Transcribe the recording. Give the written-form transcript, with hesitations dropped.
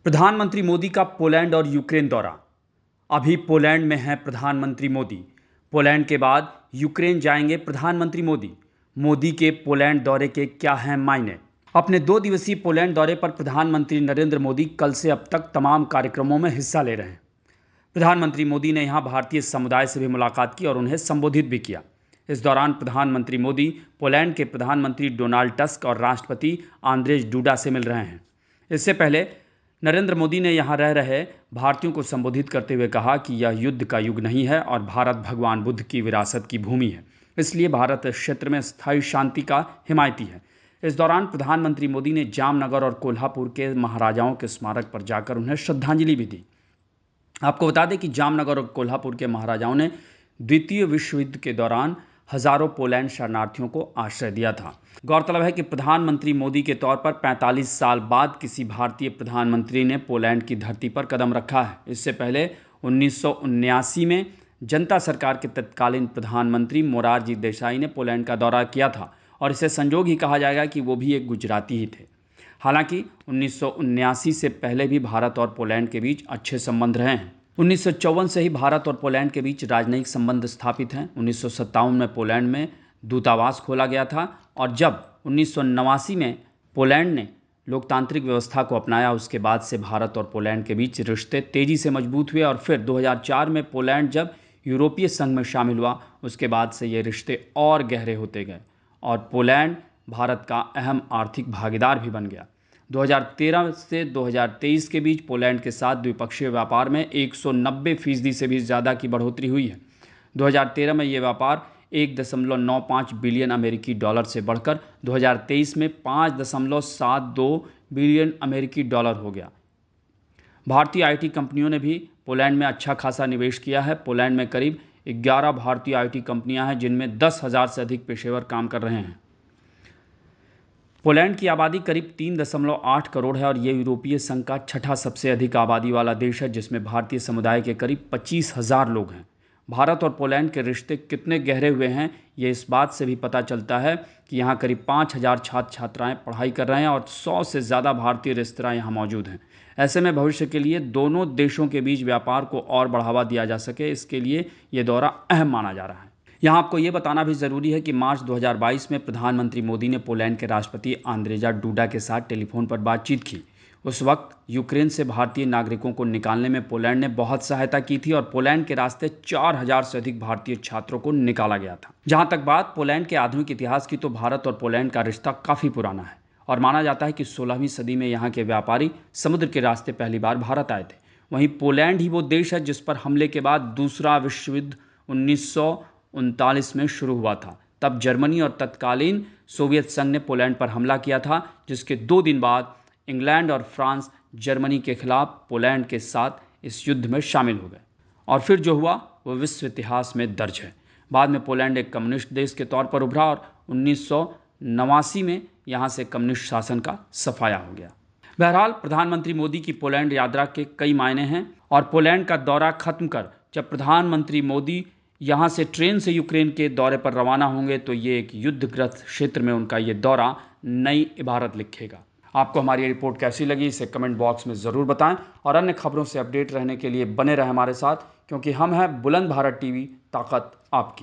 प्रधानमंत्री मोदी का पोलैंड और यूक्रेन दौरा। अभी पोलैंड में हैं प्रधानमंत्री मोदी। पोलैंड के बाद यूक्रेन जाएंगे प्रधानमंत्री मोदी। मोदी के पोलैंड दौरे के क्या हैं मायने? अपने 2 दिवसीय पोलैंड दौरे पर प्रधानमंत्री नरेंद्र मोदी कल से अब तक तमाम कार्यक्रमों में हिस्सा ले रहे हैं। प्रधानमंत्री मोदी ने यहां भारतीय समुदाय से भी मुलाकात की और उन्हें संबोधित भी किया। इस दौरान प्रधानमंत्री मोदी पोलैंड के प्रधानमंत्री डोनाल्ड टस्क और राष्ट्रपति आंद्रेज डूडा से मिल रहे हैं। इससे पहले नरेंद्र मोदी ने यहां रह रहे भारतीयों को संबोधित करते हुए कहा कि यह युद्ध का युग नहीं है और भारत भगवान बुद्ध की विरासत की भूमि है, इसलिए भारत इस क्षेत्र में स्थायी शांति का हिमायती है। इस दौरान प्रधानमंत्री मोदी ने जामनगर और कोल्हापुर के महाराजाओं के स्मारक पर जाकर उन्हें श्रद्धांजलि भी दी। आपको बता दें कि जामनगर और कोल्हापुर के महाराजाओं ने द्वितीय विश्व युद्ध के दौरान हजारों पोलैंड शरणार्थियों को आश्रय दिया था। गौरतलब है कि प्रधानमंत्री मोदी के तौर पर 45 साल बाद किसी भारतीय प्रधानमंत्री ने पोलैंड की धरती पर कदम रखा है। इससे पहले 1979 में जनता सरकार के तत्कालीन प्रधानमंत्री मोरारजी देसाई ने पोलैंड का दौरा किया था और इसे संजोग ही कहा जाएगा कि वो भी एक गुजराती ही थे। हालांकि 1979 से पहले भी भारत और पोलैंड के बीच अच्छे संबंध रहे हैं। 1954 से ही भारत और पोलैंड के बीच राजनयिक संबंध स्थापित हैं। 1957 में पोलैंड में दूतावास खोला गया था और जब 1989 में पोलैंड ने लोकतांत्रिक व्यवस्था को अपनाया, उसके बाद से भारत और पोलैंड के बीच रिश्ते तेजी से मजबूत हुए और फिर 2004 में पोलैंड जब यूरोपीय संघ में शामिल हुआ, उसके बाद से ये रिश्ते और गहरे होते गए और पोलैंड भारत का अहम आर्थिक भागीदार भी बन गया। 2013 से 2023 के बीच पोलैंड के साथ द्विपक्षीय व्यापार में 190% से भी ज़्यादा की बढ़ोतरी हुई है। 2013 में ये व्यापार 1.95 बिलियन अमेरिकी डॉलर से बढ़कर 2023 में 5.72 बिलियन अमेरिकी डॉलर हो गया। भारतीय आईटी कंपनियों ने भी पोलैंड में अच्छा खासा निवेश किया है। पोलैंड में करीब 11 भारतीय आईटी कंपनियां हैं, जिनमें 10,000 से अधिक पेशेवर काम कर रहे हैं। पोलैंड की आबादी करीब 3.8 करोड़ है और ये यूरोपीय संघ का छठा सबसे अधिक आबादी वाला देश है, जिसमें भारतीय समुदाय के करीब 25,000 लोग हैं। भारत और पोलैंड के रिश्ते कितने गहरे हुए हैं, ये इस बात से भी पता चलता है कि यहाँ करीब 5,000 छात्र छात्राएँ पढ़ाई कर रहे हैं और 100 से ज़्यादा भारतीय रेस्तरां यहाँ मौजूद हैं। ऐसे में भविष्य के लिए दोनों देशों के बीच व्यापार को और बढ़ावा दिया जा सके, इसके लिए ये दौरा अहम माना जा रहा है। यहाँ आपको ये बताना भी ज़रूरी है कि मार्च 2022 में प्रधानमंत्री मोदी ने पोलैंड के राष्ट्रपति आंद्रेजा डूडा के साथ टेलीफोन पर बातचीत की। उस वक्त यूक्रेन से भारतीय नागरिकों को निकालने में पोलैंड ने बहुत सहायता की थी और पोलैंड के रास्ते 4,000 से अधिक भारतीय छात्रों को निकाला गया था। जहाँ तक बात पोलैंड के आधुनिक इतिहास की, तो भारत और पोलैंड का रिश्ता काफ़ी पुराना है और माना जाता है कि 16वीं सदी में यहाँ के व्यापारी समुद्र के रास्ते पहली बार भारत आए थे। वहीं पोलैंड ही वो देश है जिस पर हमले के बाद दूसरा विश्व युद्ध 1939 में शुरू हुआ था। तब जर्मनी और तत्कालीन सोवियत संघ ने पोलैंड पर हमला किया था, जिसके 2 दिन बाद इंग्लैंड और फ्रांस जर्मनी के खिलाफ पोलैंड के साथ इस युद्ध में शामिल हो गए और फिर जो हुआ वो विश्व इतिहास में दर्ज है। बाद में पोलैंड एक कम्युनिस्ट देश के तौर पर उभरा और 1989 में यहाँ से कम्युनिस्ट शासन का सफाया हो गया। बहरहाल प्रधानमंत्री मोदी की पोलैंड यात्रा के कई मायने हैं और पोलैंड का दौरा खत्म कर जब प्रधानमंत्री मोदी यहाँ से ट्रेन से यूक्रेन के दौरे पर रवाना होंगे तो ये एक युद्धग्रस्त क्षेत्र में उनका ये दौरा नई इबारत लिखेगा। आपको हमारी ये रिपोर्ट कैसी लगी, इसे कमेंट बॉक्स में ज़रूर बताएं और अन्य खबरों से अपडेट रहने के लिए बने रहें हमारे साथ, क्योंकि हम हैं बुलंद भारत टीवी, ताकत आपकी।